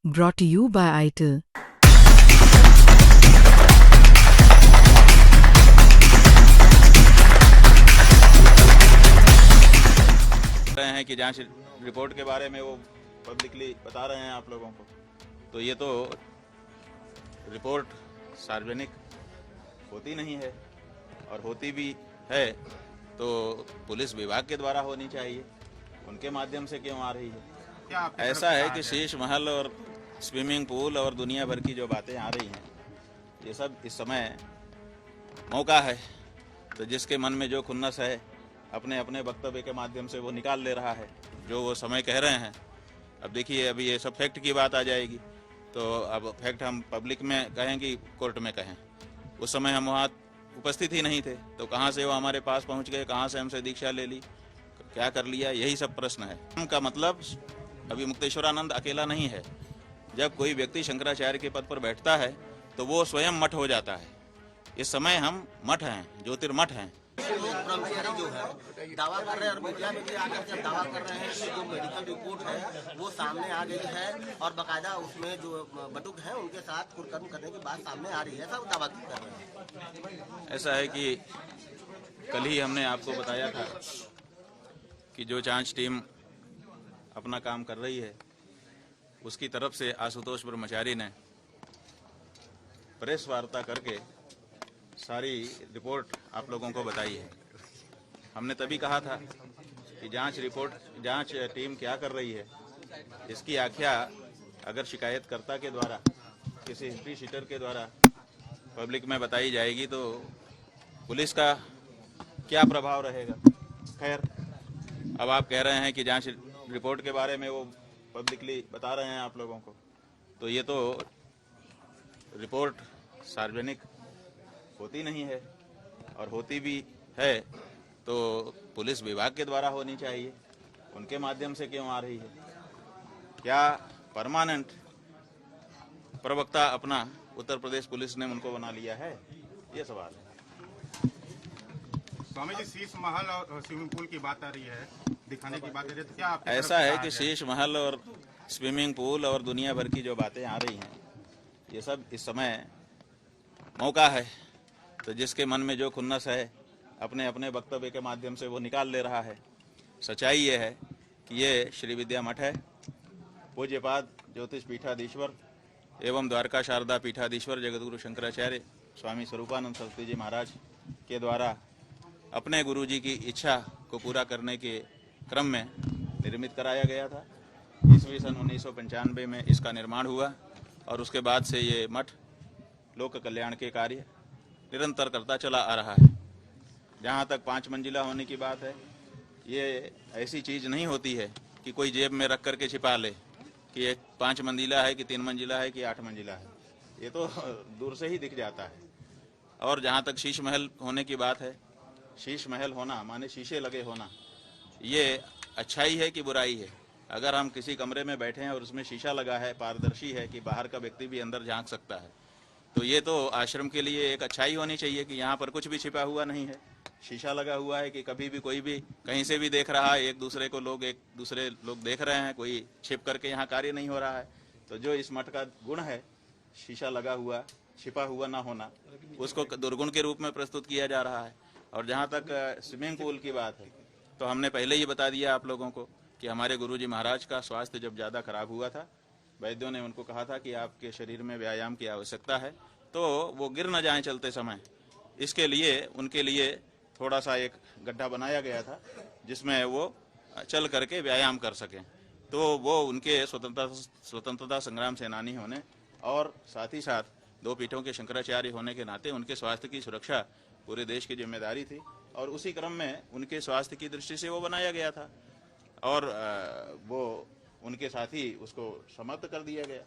Brought to you by ITIL. रहे हैं कि जांच रिपोर्ट के बारे में वो पब्लिकली बता रहे हैं आप लोगों को, तो ये तो रिपोर्ट सार्वजनिक होती नहीं है, और होती भी है तो पुलिस विभाग के द्वारा होनी चाहिए। उनके माध्यम से क्यों आ रही है? ऐसा है कि शीश महल और स्विमिंग पूल और दुनिया भर की जो बातें आ रही हैं, ये सब इस समय मौका है, तो जिसके मन में जो खुन्नस है अपने अपने वक्तव्य के माध्यम से वो निकाल ले रहा है, जो वो समय कह रहे हैं। अब देखिए, अभी ये सब फैक्ट की बात आ जाएगी, तो अब फैक्ट हम पब्लिक में कहें कि कोर्ट में कहें? उस समय हम वहाँ उपस्थित ही नहीं थे, तो कहाँ से वो हमारे पास पहुँच गए, कहाँ से हमसे दीक्षा ले ली, क्या कर लिया, यही सब प्रश्न है। उनका मतलब अभी मुक्तेश्वरानंद अकेला नहीं है। जब कोई व्यक्ति शंकराचार्य के पद पर बैठता है तो वो स्वयं मठ हो जाता है। इस समय हम मठ हैं, ज्योतिर्मठ हैं। लोग ब्रह्मचारी जो है दावा कर रहे हैं, और मीडिया में भी आकर जब दावा कर रहे हैं कि जो मेडिकल रिपोर्ट है वो सामने आ गई है, और बाकायदा उसमें जो बटुक है उनके साथ कुकर्म करने की बात सामने आ रही है, सब दावा कर रहे हैं। ऐसा है कि कल ही हमने आपको बताया था कि जो जांच टीम अपना काम कर रही है, उसकी तरफ से आशुतोष ब्रह्मचारी ने प्रेस वार्ता करके सारी रिपोर्ट आप लोगों को बताई है। हमने तभी कहा था कि जांच टीम क्या कर रही है, इसकी आख्या अगर शिकायतकर्ता के द्वारा, किसी हिस्ट्री शीटर के द्वारा पब्लिक में बताई जाएगी तो पुलिस का क्या प्रभाव रहेगा। खैर, अब आप कह रहे हैं कि जांच रिपोर्ट के बारे में वो पब्लिकली बता रहे हैं आप लोगों को, तो ये तो रिपोर्ट सार्वजनिक होती नहीं है, और होती भी है तो पुलिस विभाग के द्वारा होनी चाहिए। उनके माध्यम से क्यों आ रही है? क्या परमानेंट प्रवक्ता अपना उत्तर प्रदेश पुलिस ने उनको बना लिया है? ये सवाल है। स्वामी जी, शीश महल और स्विमिंग पूल की बात आ रही है, दिखाने की बात आ रही है, तो क्या आप ऐसा है कि शीश महल और स्विमिंग पूल और दुनिया भर की जो बातें आ रही हैं, ये सब इस समय मौका है, तो जिसके मन में जो खुन्नस है अपने अपने वक्तव्य के माध्यम से वो निकाल ले रहा है। सच्चाई ये है कि ये श्री विद्या मठ है, पूज्यपाद ज्योतिष पीठाधीश्वर एवं द्वारका शारदा पीठाधीश्वर जगतगुरु शंकराचार्य स्वामी स्वरूपानंद सरस्वती जी महाराज के द्वारा अपने गुरुजी की इच्छा को पूरा करने के क्रम में निर्मित कराया गया था। ईस्वी सन 1995 में इसका निर्माण हुआ, और उसके बाद से ये मठ लोक कल्याण के कार्य निरंतर करता चला आ रहा है। जहाँ तक 5 मंजिला होने की बात है, ये ऐसी चीज़ नहीं होती है कि कोई जेब में रख करके छिपा ले कि एक 5 मंजिला है कि 3 मंजिला है कि 8 मंजिला है, ये तो दूर से ही दिख जाता है। और जहाँ तक शीश महल होने की बात है, शीश महल होना माने शीशे लगे होना, ये अच्छाई है कि बुराई है? अगर हम किसी कमरे में बैठे हैं और उसमें शीशा लगा है, पारदर्शी है कि बाहर का व्यक्ति भी अंदर झांक सकता है, तो ये तो आश्रम के लिए एक अच्छाई होनी चाहिए कि यहाँ पर कुछ भी छिपा हुआ नहीं है, शीशा लगा हुआ है कि कभी भी कोई भी कहीं से भी देख रहा है, एक दूसरे लोग देख रहे हैं, कोई छिप करके यहाँ कार्य नहीं हो रहा है। तो जो इस मठ का गुण है, शीशा लगा हुआ, छिपा हुआ ना होना, उसको दुर्गुण के रूप में प्रस्तुत किया जा रहा है। और जहाँ तक स्विमिंग पूल की बात है, तो हमने पहले ही बता दिया आप लोगों को कि हमारे गुरुजी महाराज का स्वास्थ्य जब ज़्यादा खराब हुआ था, वैद्यों ने उनको कहा था कि आपके शरीर में व्यायाम की आवश्यकता है, तो वो गिर न जाएं चलते समय। इसके लिए उनके लिए थोड़ा सा एक गड्ढा बनाया गया था जिसमें वो चल करके व्यायाम कर सकें। तो वो उनके स्वतंत्रता संग्राम सेनानी होने और साथ ही साथ 2 पीठों के शंकराचार्य होने के नाते उनके स्वास्थ्य की सुरक्षा पूरे देश की जिम्मेदारी थी, और उसी क्रम में उनके स्वास्थ्य की दृष्टि से वो बनाया गया था, और वो उनके साथ ही उसको समाप्त कर दिया गया।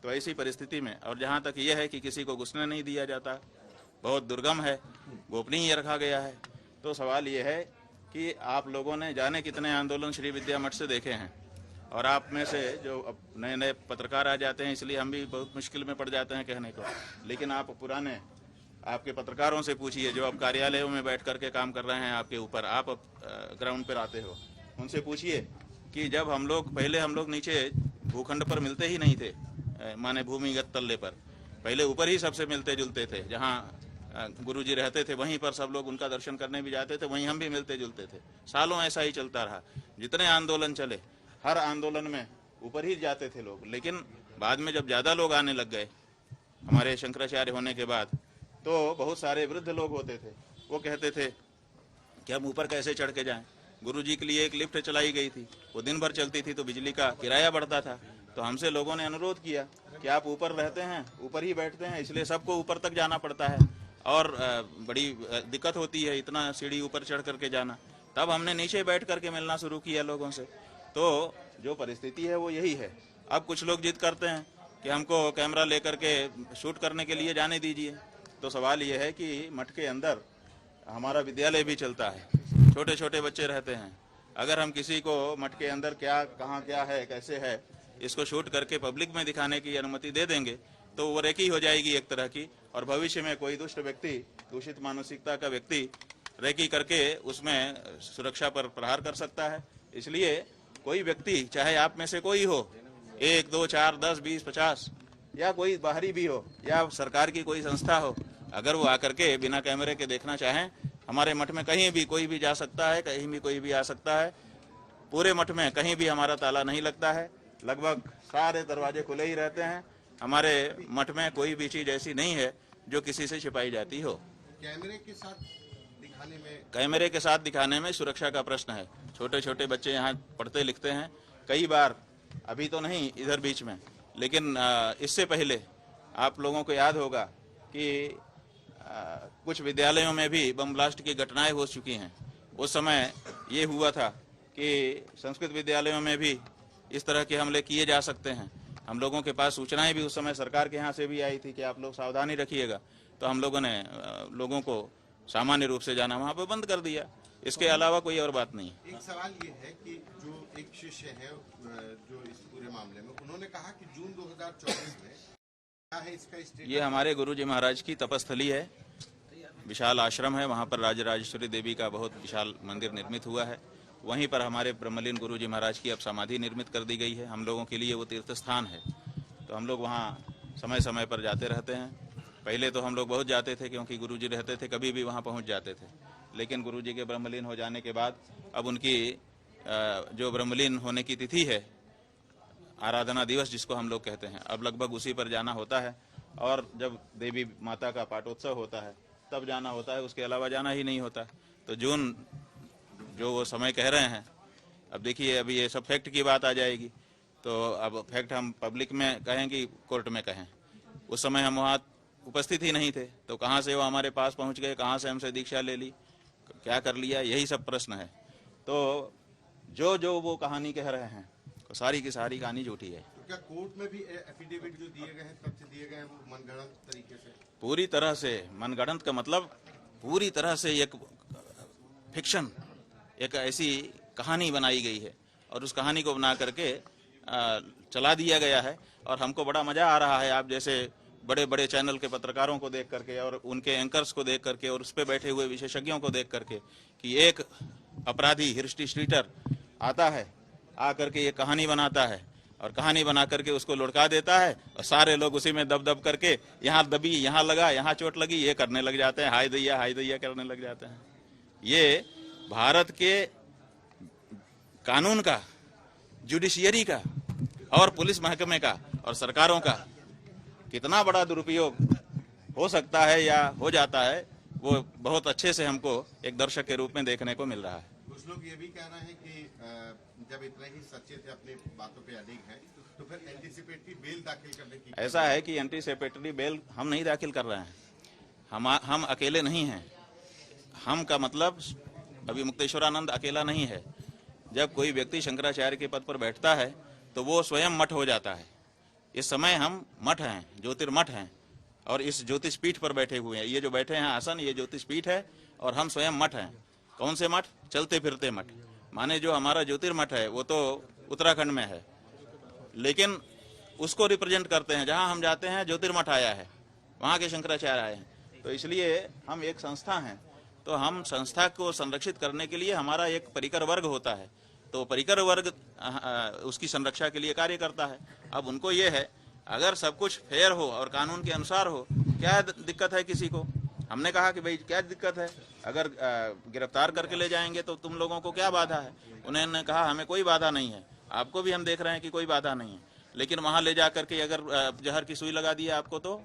तो ऐसी परिस्थिति में, और जहाँ तक ये है कि किसी को घुसने नहीं दिया जाता, बहुत दुर्गम है, गोपनीय रखा गया है, तो सवाल ये है कि आप लोगों ने जाने कितने आंदोलन श्री विद्या मठ से देखे हैं, और आप में से जो अब नए नए पत्रकार आ जाते हैं, इसलिए हम भी बहुत मुश्किल में पड़ जाते हैं कहने को, लेकिन आप पुराने आपके पत्रकारों से पूछिए जो अब कार्यालयों में बैठ करके काम कर रहे हैं आपके ऊपर, आप ग्राउंड पर आते हो, उनसे पूछिए कि जब हम लोग नीचे भूखंड पर मिलते ही नहीं थे, माने भूमिगत तल्ले पर। पहले ऊपर ही सबसे मिलते जुलते थे, जहाँ गुरुजी रहते थे वहीं पर सब लोग उनका दर्शन करने भी जाते थे, वहीं हम भी मिलते जुलते थे। सालों ऐसा ही चलता रहा। जितने आंदोलन चले, हर आंदोलन में ऊपर ही जाते थे लोग। लेकिन बाद में जब ज़्यादा लोग आने लग गए हमारे शंकराचार्य होने के बाद, तो बहुत सारे वृद्ध लोग होते थे, वो कहते थे कि हम ऊपर कैसे चढ़ के जाएं। गुरुजी के लिए एक लिफ्ट चलाई गई थी, वो दिन भर चलती थी तो बिजली का किराया बढ़ता था। तो हमसे लोगों ने अनुरोध किया कि आप ऊपर रहते हैं, ऊपर ही बैठते हैं, इसलिए सबको ऊपर तक जाना पड़ता है और बड़ी दिक्कत होती है इतना सीढ़ी ऊपर चढ़ करके जाना। तब हमने नीचे बैठ करके मिलना शुरू किया लोगों से। तो जो परिस्थिति है वो यही है। अब कुछ लोग जिद करते हैं कि हमको कैमरा लेकर के शूट करने के लिए जाने दीजिए। तो सवाल ये है कि मठ के अंदर हमारा विद्यालय भी चलता है, छोटे छोटे बच्चे रहते हैं। अगर हम किसी को मठ के अंदर क्या कहाँ क्या है कैसे है इसको शूट करके पब्लिक में दिखाने की अनुमति दे देंगे तो वो रेकी हो जाएगी एक तरह की, और भविष्य में कोई दुष्ट व्यक्ति, दूषित मानसिकता का व्यक्ति रेकी करके उसमें सुरक्षा पर प्रहार कर सकता है। इसलिए कोई व्यक्ति, चाहे आप में से कोई हो, 1, 2, 4, 10, 20, 50 या कोई बाहरी भी हो या सरकार की कोई संस्था हो, अगर वो आकर के बिना कैमरे के देखना चाहें, हमारे मठ में कहीं भी कोई भी जा सकता है, कहीं भी कोई भी आ सकता है। पूरे मठ में कहीं भी हमारा ताला नहीं लगता है, लगभग सारे दरवाजे खुले ही रहते हैं। हमारे मठ में कोई भी चीज ऐसी नहीं है जो किसी से छिपाई जाती हो। कैमरे के साथ दिखाने में सुरक्षा का प्रश्न है। छोटे छोटे बच्चे यहाँ पढ़ते लिखते हैं। कई बार, अभी तो नहीं इधर बीच में, लेकिन इससे पहले आप लोगों को याद होगा कि कुछ विद्यालयों में भी बम ब्लास्ट की घटनाएं हो चुकी हैं। उस समय ये हुआ था कि संस्कृत विद्यालयों में भी इस तरह के हमले किए जा सकते हैं। हम लोगों के पास सूचनाएं भी उस समय सरकार के यहाँ से भी आई थी कि आप लोग सावधानी रखिएगा। तो हम लोगों ने लोगों को सामान्य रूप से जाना वहाँ पर बंद कर दिया। इसके अलावा कोई और बात नहीं। एक सवाल ये है कि जो एक शिष्य है जो इस पूरे मामले में, उन्होंने कहा कि जून 2024 में क्या है इसका स्टेटस? ये हमारे गुरुजी महाराज की तपस्थली है, विशाल आश्रम है। वहाँ पर राजराजेश्वरी देवी का बहुत विशाल मंदिर निर्मित हुआ है। वहीं पर हमारे ब्रह्मलीन गुरुजी महाराज की अब समाधि निर्मित कर दी गई है। हम लोगों के लिए वो तीर्थ स्थान है, तो हम लोग वहाँ समय समय पर जाते रहते हैं। पहले तो हम लोग बहुत जाते थे क्योंकि गुरुजी रहते थे, कभी भी वहाँ पहुँच जाते थे। लेकिन गुरुजी के ब्रह्मलीन हो जाने के बाद अब उनकी जो ब्रह्मलीन होने की तिथि है, आराधना दिवस जिसको हम लोग कहते हैं, अब लगभग उसी पर जाना होता है। और जब देवी माता का पाटोत्सव होता है तब जाना होता है, उसके अलावा जाना ही नहीं होता। तो जून जो वो समय कह रहे हैं, अब देखिए अभी ये सब फैक्ट की बात आ जाएगी, तो अब फैक्ट हम पब्लिक में कहें कि कोर्ट में कहें। उस समय हम वहाँ उपस्थित ही नहीं थे, तो कहाँ से वो हमारे पास पहुँच गए, कहाँ से हमसे दीक्षा ले ली, क्या कर लिया, यही सब प्रश्न है। तो जो वो कहानी कह रहे हैं तो सारी की सारी कहानी झूठी है। तो क्या कोर्ट में भी एफिडेविट जो दिए गए हैं, तथ्य दिए गए हैं, वो मनगढ़ंत तरीके से? पूरी तरह से मनगढ़ंत का मतलब पूरी तरह से एक फिक्शन, एक ऐसी कहानी बनाई गई है और उस कहानी को बना करके चला दिया गया है। और हमको बड़ा मजा आ रहा है, आप जैसे बड़े बड़े चैनल के पत्रकारों को देख करके और उनके एंकर्स को देख करके और उस पर बैठे हुए विशेषज्ञों को देख करके कि एक अपराधी हिस्ट्री शीटर आता है, आकर के ये कहानी बनाता है और कहानी बना करके उसको लुढ़का देता है और सारे लोग उसी में दब दब करके यहाँ दबी, यहाँ लगा, यहाँ चोट लगी, ये करने लग जाते हैं, हाय दैया करने लग जाते हैं। ये भारत के कानून का, जुडिशियरी का और पुलिस महकमे का और सरकारों का कितना बड़ा दुरुपयोग हो सकता है या हो जाता है, वो बहुत अच्छे से हमको एक दर्शक के रूप में देखने को मिल रहा है। कुछ लोग ये भी कह रहे हैं कि जब इतना ही सच्चे थे, अपनी बातों पे अडिग हैं, तो फिर एंटीसिपेटरी बेल दाखिल करने की। ऐसा है कि एंटीसिपेटरी बेल हम नहीं दाखिल कर रहे हैं, हम अकेले नहीं हैं। हम का मतलब अभी मुक्तेश्वरानंद अकेला नहीं है। जब कोई व्यक्ति शंकराचार्य के पद पर बैठता है तो वो स्वयं मठ हो जाता है। इस समय हम मठ हैं, ज्योतिर्मठ हैं और इस ज्योतिष पीठ पर बैठे हुए हैं। ये जो बैठे हैं आसन, ये ज्योतिष पीठ है और हम स्वयं मठ हैं। कौन से मठ? चलते फिरते मठ। माने जो हमारा ज्योतिर्मठ है वो तो उत्तराखंड में है, लेकिन उसको रिप्रेजेंट करते हैं। जहाँ हम जाते हैं ज्योतिर्मठ आया है, वहाँ के शंकराचार्य आए हैं। तो इसलिए हम एक संस्था हैं, तो हम संस्था को संरक्षित करने के लिए हमारा एक परिकर वर्ग होता है तो परिकर वर्ग उसकी संरक्षा के लिए कार्य करता है। अब उनको ये है, अगर सब कुछ फेयर हो और कानून के अनुसार हो, क्या दिक्कत है किसी को? हमने कहा कि भाई क्या दिक्कत है, अगर गिरफ्तार करके ले जाएंगे तो तुम लोगों को क्या बाधा है? उन्होंने कहा हमें कोई बाधा नहीं है, आपको भी हम देख रहे हैं कि कोई बाधा नहीं है, लेकिन वहां ले जा करके अगर जहर की सुई लगा दी आपको, तो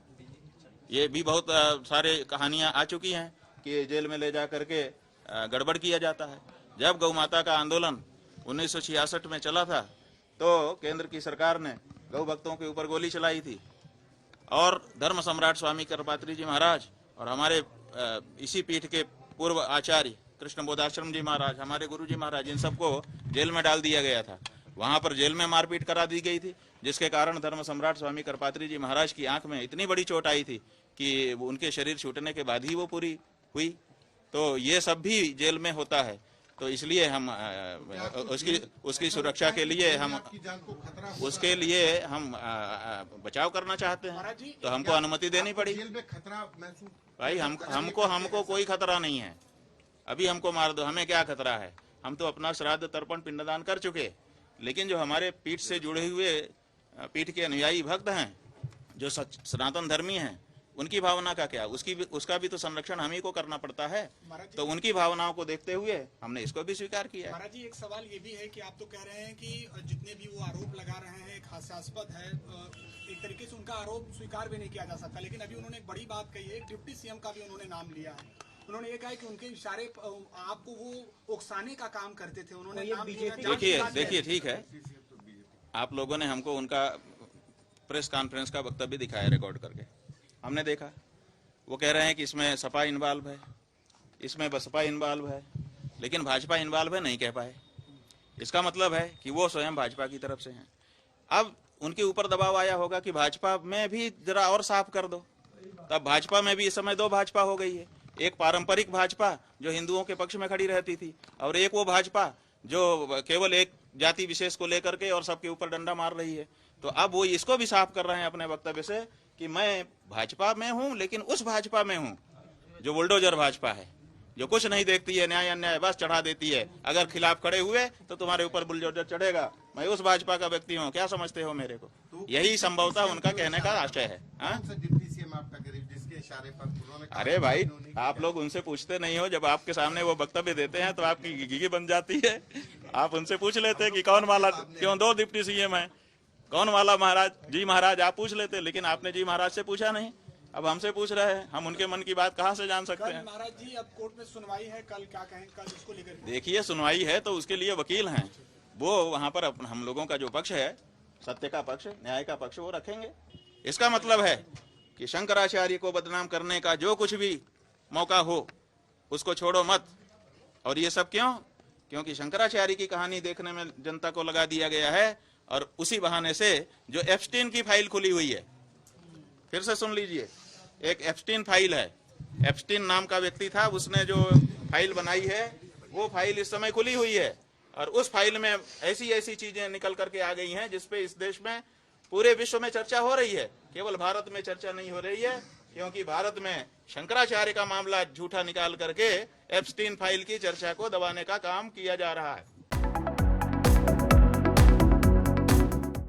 ये भी बहुत सारे कहानियां आ चुकी हैं कि जेल में ले जा करके गड़बड़ किया जाता है। जब गौ माता का आंदोलन 1966 में चला था तो केंद्र की सरकार ने गौ भक्तों के ऊपर गोली चलाई थी और धर्म सम्राट स्वामी करपात्री जी महाराज और हमारे इसी पीठ के पूर्व आचार्य कृष्ण बोधाश्रम जी महाराज, हमारे गुरु जी महाराज, इन सबको जेल में डाल दिया गया था। वहां पर जेल में मारपीट करा दी गई थी, जिसके कारण धर्म सम्राट स्वामी करपात्री जी महाराज की आंख में इतनी बड़ी चोट आई थी कि उनके शरीर छूटने के बाद ही वो पूरी हुई। तो ये सब भी जेल में होता है, तो इसलिए हम उसकी सुरक्षा के लिए हम उसके लिए हम बचाव करना चाहते हैं, तो हमको अनुमति देनी पड़ी। भाई हमको कोई खतरा नहीं है, अभी हमको मार दो, हमें क्या खतरा है? हम तो अपना श्राद्ध तर्पण पिंडदान कर चुके, लेकिन जो हमारे पीठ से जुड़े हुए पीठ के अनुयायी भक्त हैं, जो सनातन धर्मी हैं, उनकी भावना का क्या? उसका भी तो संरक्षण हम ही को करना पड़ता है। तो उनकी भावनाओं को देखते हुए हमने इसको भी स्वीकार किया है। महाराज जी, एक सवाल ये भी है कि आप तो कह रहे हैं कि जितने भी वो आरोप लगा रहे हैं एक हास्यास्पद है, एक तरीके से उनका आरोप स्वीकार भी नहीं किया जा सकता, लेकिन अभी उन्होंने एक बड़ी बात कही है, डिप्टी सीएम का भी उन्होंने नाम लिया है। उन्होंने ये कहा कि उनके इशारे आपको वो उकसाने का काम करते थे, उन्होंने नाम लिया। देखिए ठीक है, आप लोगों ने हमको उनका प्रेस कॉन्फ्रेंस का वक्तव्य दिखाया रिकॉर्ड करके, हमने देखा। वो कह रहे हैं कि इसमें सपा इन्वॉल्व है, इसमें बसपा इन्वॉल्व है, लेकिन भाजपा इन्वॉल्व है नहीं कह पाए। इसका मतलब है कि वो स्वयं भाजपा की तरफ से हैं। अब उनके ऊपर दबाव आया होगा कि भाजपा में भी जरा और साफ कर दो, तब भाजपा में भी इस समय दो भाजपा हो गई है। एक पारंपरिक भाजपा जो हिंदुओं के पक्ष में खड़ी रहती थी, और एक वो भाजपा जो केवल एक जाति विशेष को लेकर के और सबके ऊपर डंडा मार रही है। तो अब वो इसको भी साफ कर रहे हैं अपने वक्तव्य से कि मैं भाजपा में हूं, लेकिन उस भाजपा में हूं जो बुलडोजर भाजपा है, जो कुछ नहीं देखती है, न्याय अन्याय बस चढ़ा देती है। अगर खिलाफ खड़े हुए तो तुम्हारे ऊपर बुलडोजर चढ़ेगा। मैं उस भाजपा का व्यक्ति हूं, क्या समझते हो मेरे को? यही संभवतः उनका कहने का आशय है। अरे भाई, आप लोग उनसे पूछते नहीं हो, जब आपके सामने वो वक्तव्य देते हैं तो आपकी घिघी बन जाती है। आप उनसे पूछ लेते कि कौन वाला, क्यों 2 डिप्टी सीएम है, कौन वाला महाराज? जी महाराज आप पूछ लेते, लेकिन आपने जी महाराज से पूछा नहीं, अब हमसे पूछ रहे हैं। हम उनके मन की बात कहाँ से जान सकते हैं? महाराज जी, अब कोर्ट में सुनवाई है, कल क्या कहें, कल इसको लेकर? देखिए, सुनवाई है तो उसके लिए वकील हैं, वो वहां पर हम लोगों का जो पक्ष है, सत्य का पक्ष, न्याय का पक्ष, वो रखेंगे। इसका मतलब है कि शंकराचार्य को बदनाम करने का जो कुछ भी मौका हो उसको छोड़ो मत। और ये सब क्यों? क्योंकि शंकराचार्य की कहानी देखने में जनता को लगा दिया गया है, और उसी बहाने से जो एप्स्टीन की फाइल खुली हुई है, फिर से सुन लीजिए, एक एप्स्टीन फाइल है। एप्स्टीन नाम का व्यक्ति था, उसने जो फाइल बनाई है वो फाइल इस समय खुली हुई है, और उस फाइल में ऐसी ऐसी चीजें निकल करके आ गई हैं जिसपे इस देश में, पूरे विश्व में चर्चा हो रही है, केवल भारत में चर्चा नहीं हो रही है, क्योंकि भारत में शंकराचार्य का मामला झूठा निकाल करके एप्स्टीन फाइल की चर्चा को दबाने का काम किया जा रहा है।